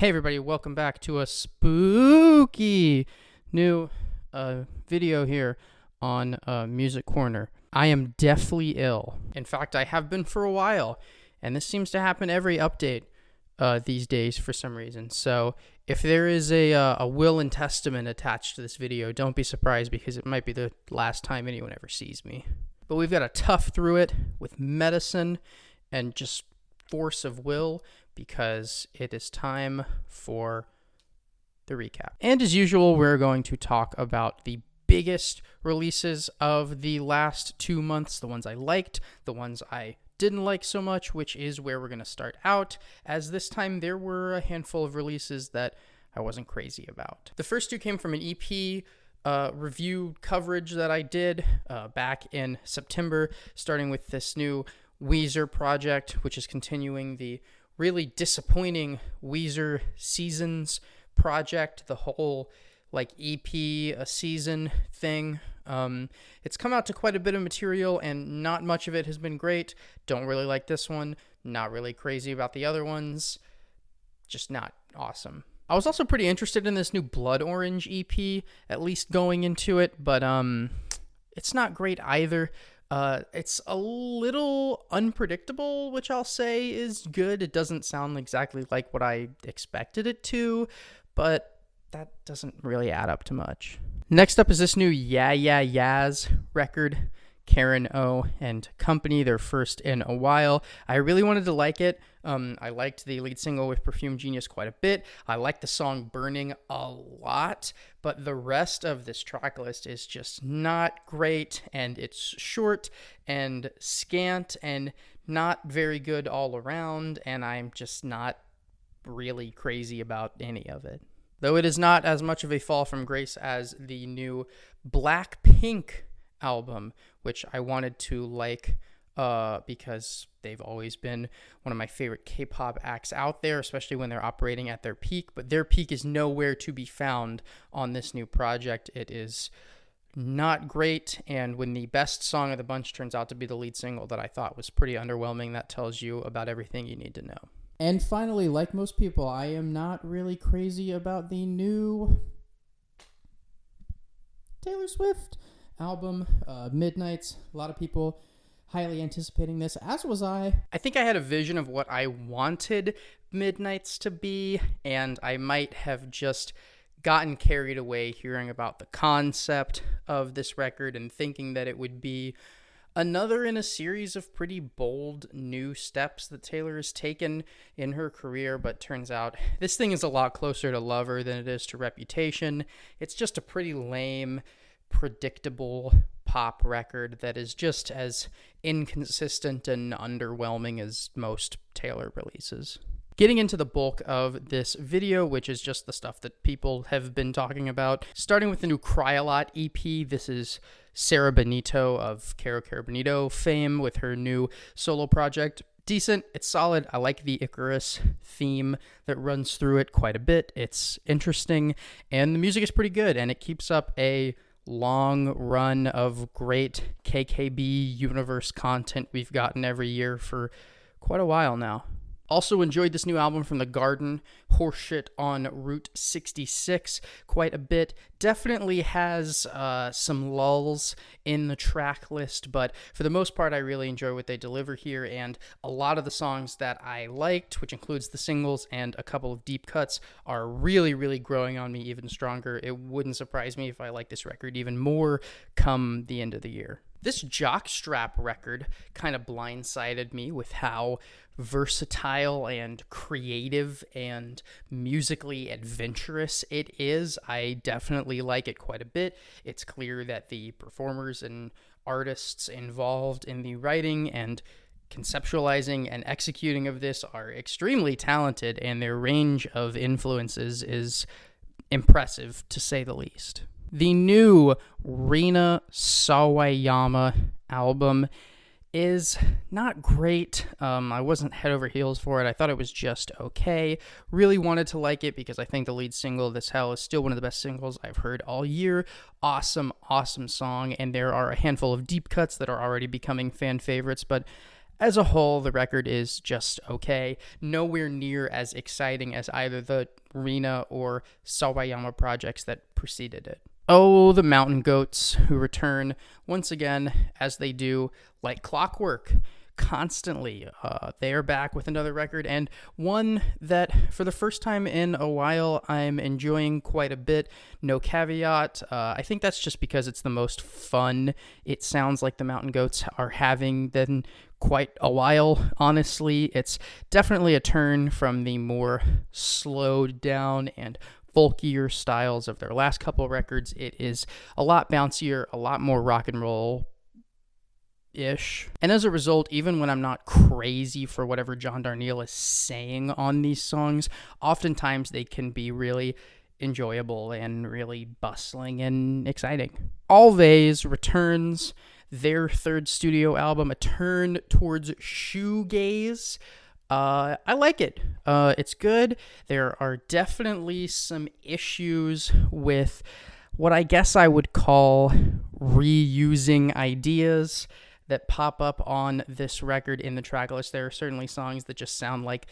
Hey everybody, welcome back to a spooky new video here on Music Corner. I am deathly ill. In fact, I have been for a while, and this seems to happen every update these days for some reason. So if there is a will and testament attached to this video, don't be surprised because it might be the last time anyone ever sees me. But we've got to tough through it with medicine and just force of will, because it is time for the recap. And as usual, we're going to talk about the biggest releases of the last 2 months, the ones I liked, the ones I didn't like so much, which is where we're going to start out, as this time there were a handful of releases that I wasn't crazy about. The first two came from an EP review coverage that I did back in September, starting with this new Weezer project, which is continuing the really disappointing Weezer Seasons project, the whole like EP a season thing. It's come out to quite a bit of material and not much of it has been great. Don't really like this one. Not really crazy about the other ones. Just not awesome. I was also pretty interested in this new Blood Orange EP, at least going into it, but it's not great either. It's a little unpredictable, which I'll say is good. It doesn't sound exactly like what I expected it to, but that doesn't really add up to much. Next up is this new Yeah Yeah Yeahs record, Karen O and Company, their first in a while. I really wanted to like it. I liked the lead single with Perfume Genius quite a bit. I liked the song Burning a lot, but the rest of this track list is just not great, and it's short and scant and not very good all around, and I'm just not really crazy about any of it. Though it is not as much of a fall from grace as the new Blackpink album, which I wanted to like because they've always been one of my favorite K-pop acts out there, especially when they're operating at their peak. But their peak is nowhere to be found on this new project. It is not great, and when the best song of the bunch turns out to be the lead single that I thought was pretty underwhelming, that tells you about everything you need to know. And finally, like most people, I am not really crazy about the new Taylor Swift album, Midnights. A lot of people highly anticipating this, as was I. I think I had a vision of what I wanted Midnights to be, and I might have just gotten carried away hearing about the concept of this record and thinking that it would be another in a series of pretty bold new steps that Taylor has taken in her career, but turns out this thing is a lot closer to Lover than it is to Reputation. It's just a pretty lame, predictable pop record that is just as inconsistent and underwhelming as most Taylor releases. Getting into the bulk of this video, which is just the stuff that people have been talking about, starting with the new Cry A Lot EP. This is Sarah Benito of Caro Caro Bonito fame with her new solo project. Decent, it's solid. I like the Icarus theme that runs through it quite a bit. It's interesting, and the music is pretty good, and it keeps up a long run of great KKB universe content we've gotten every year for quite a while now. Also enjoyed this new album from The Garden, Horseshit on Route 66, quite a bit. Definitely has some lulls in the track list, but for the most part, I really enjoy what they deliver here, and a lot of the songs that I liked, which includes the singles and a couple of deep cuts, are really, really growing on me even stronger. It wouldn't surprise me if I like this record even more come the end of the year. This Jockstrap record kind of blindsided me with how versatile and creative and musically adventurous it is. I definitely like it quite a bit. It's clear that the performers and artists involved in the writing and conceptualizing and executing of this are extremely talented, and their range of influences is impressive, to say the least. The new Rina Sawayama album is not great. I wasn't head over heels for it. I thought it was just okay. Really wanted to like it because I think the lead single, This Hell, is still one of the best singles I've heard all year. Awesome, awesome song, and there are a handful of deep cuts that are already becoming fan favorites, but As a whole, the record is just okay. Nowhere near as exciting as either the Rina or Sawayama projects that preceded it. Oh, the Mountain Goats, who return once again, as they do, like clockwork, constantly. They are back with another record, and one that, for the first time in a while, I'm enjoying quite a bit. No Caveat. I think that's just because it's the most fun it sounds like the Mountain Goats are having than quite a while, honestly. It's definitely a turn from the more slowed down and folkier styles of their last couple records. It is a lot bouncier, a lot more rock and roll ish. And as a result, even when I'm not crazy for whatever John Darnielle is saying on these songs, oftentimes they can be really enjoyable and really bustling and exciting. Always returns their third studio album, a turn towards shoegaze. I like it. It's good. There are definitely some issues with what I guess I would call reusing ideas that pop up on this record in the track list. There are certainly songs that just sound like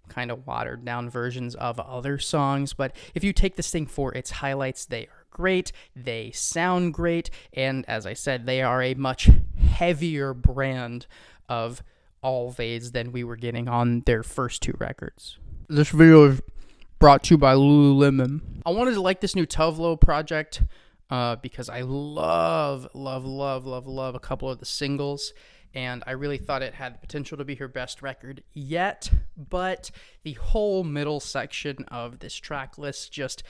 kind of watered down versions of other songs, but if you take this thing for its highlights, they are great, they sound great, and as I said, they are a much heavier brand of Always than we were getting on their first two records. This video is brought to you by Lululemon. I wanted to like this new Tovlo project because I love a couple of the singles, and I really thought it had the potential to be her best record yet, but the whole middle section of this track list just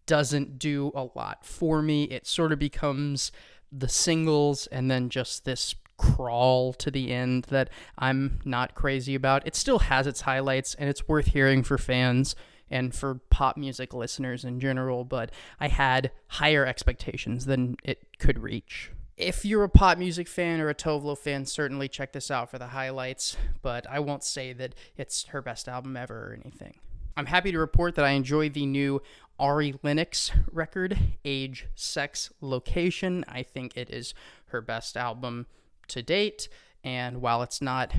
doesn't do a lot for me. It sort of becomes the singles and then just this crawl to the end that I'm not crazy about. It still has its highlights, and it's worth hearing for fans and for pop music listeners in general, but I had higher expectations than it could reach. If you're a pop music fan or a Tovlo fan, certainly check this out for the highlights, but I won't say that it's her best album ever or anything. I'm happy to report that I enjoy the new Ari Lennox record, Age, Sex, Location. I think it is her best album to date, and while it's not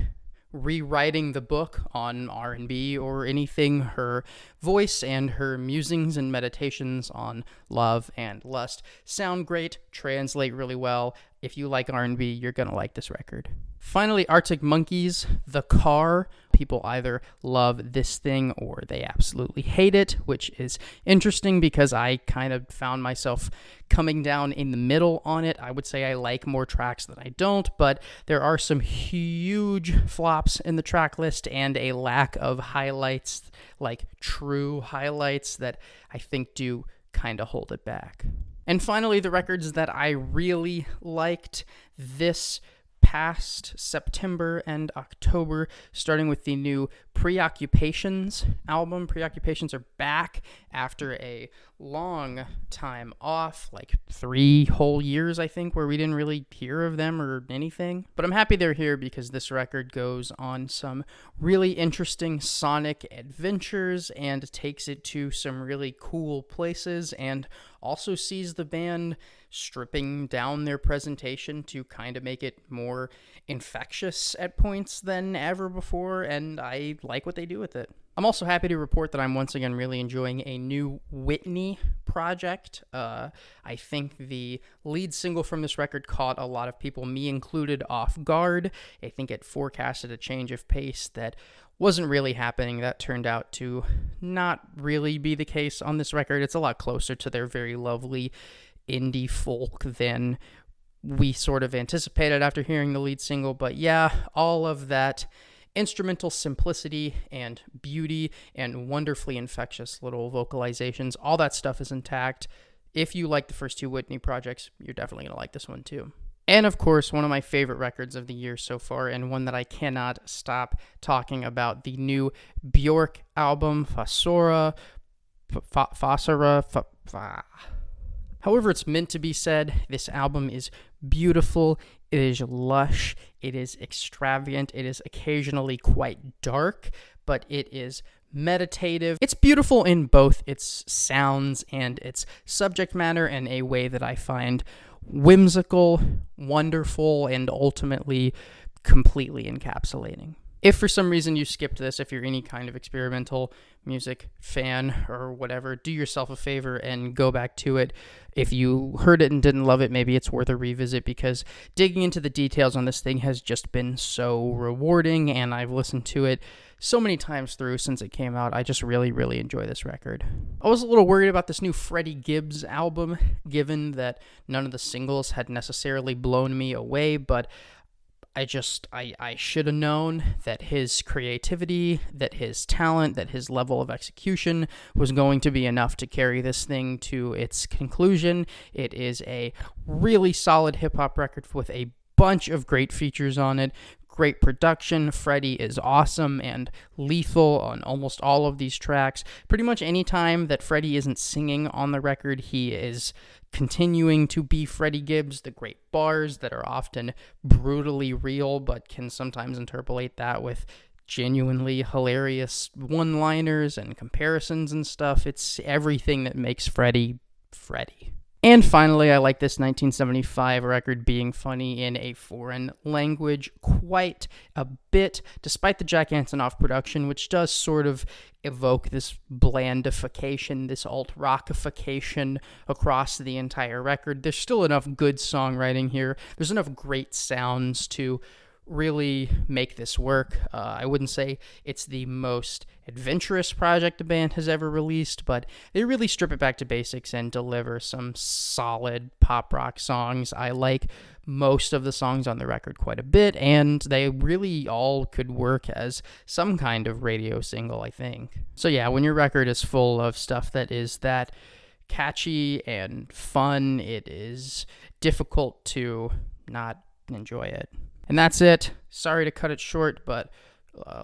rewriting the book on R&B or anything, her voice and her musings and meditations on love and lust sound great, translate really well. If you like R&B, you're gonna like this record. Finally, Arctic Monkeys, The Car. People either love this thing or they absolutely hate it, which is interesting because I kind of found myself coming down in the middle on it. I would say I like more tracks than I don't, but there are some huge flops in the track list and a lack of highlights, like true highlights, that I think do kind of hold it back. And finally, the records that I really liked this past September and October, starting with the new Preoccupations album. Preoccupations are back after a long time off, like 3 whole years, I think, where we didn't really hear of them or anything. But I'm happy they're here because this record goes on some really interesting sonic adventures and takes it to some really cool places, and also sees the band stripping down their presentation to kind of make it more infectious at points than ever before, and I like what they do with it. I'm also happy to report that I'm once again really enjoying a new Whitney project. I think the lead single from this record caught a lot of people, me included, off guard. I think it forecasted a change of pace that wasn't really happening. That turned out to not really be the case on this record. It's a lot closer to their very lovely indie folk than we sort of anticipated after hearing the lead single. But yeah, all of that instrumental simplicity and beauty and wonderfully infectious little vocalizations, all that stuff is intact. If you like the first two Whitney projects, you're definitely going to like this one too. And of course, one of my favorite records of the year so far, and one that I cannot stop talking about, the new Bjork album, Fasora. However it's meant to be said, this album is beautiful, it is lush, it is extravagant, it is occasionally quite dark, but it is meditative. It's beautiful in both its sounds and its subject matter in a way that I find whimsical, wonderful, and ultimately completely encapsulating. If for some reason you skipped this, if you're any kind of experimental music fan or whatever, do yourself a favor and go back to it. If you heard it and didn't love it, maybe it's worth a revisit, because digging into the details on this thing has just been so rewarding, and I've listened to it so many times through since it came out. I just really, really enjoy this record. I was a little worried about this new Freddie Gibbs album, given that none of the singles had necessarily blown me away, but I should have known that his creativity, that his talent, that his level of execution was going to be enough to carry this thing to its conclusion. It is a really solid hip-hop record with a bunch of great features on it. Great production. Freddie is awesome and lethal on almost all of these tracks. Pretty much any time that Freddie isn't singing on the record, he is continuing to be Freddie Gibbs. The great bars that are often brutally real, but can sometimes interpolate that with genuinely hilarious one-liners and comparisons and stuff. It's everything that makes Freddie, Freddie. And finally, I like this 1975 record being funny in a foreign language quite a bit, despite the Jack Antonoff production, which does sort of evoke this blandification, this alt-rockification across the entire record. There's still enough good songwriting here. There's enough great sounds to really make this work. I wouldn't say it's the most adventurous project the band has ever released, but they really strip it back to basics and deliver some solid pop rock songs. I like most of the songs on the record quite a bit, and they really all could work as some kind of radio single, I think. So yeah, when your record is full of stuff that is that catchy and fun, it is difficult to not enjoy it. And that's it. Sorry to cut it short, but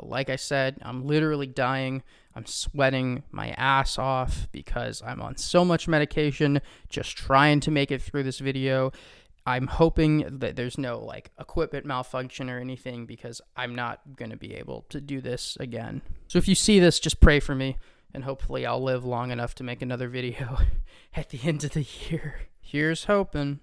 like I said, I'm literally dying. I'm sweating my ass off because I'm on so much medication just trying to make it through this video. I'm hoping that there's no equipment malfunction or anything, because I'm not going to be able to do this again. So if you see this, just pray for me, and hopefully I'll live long enough to make another video at the end of the year. Here's hoping.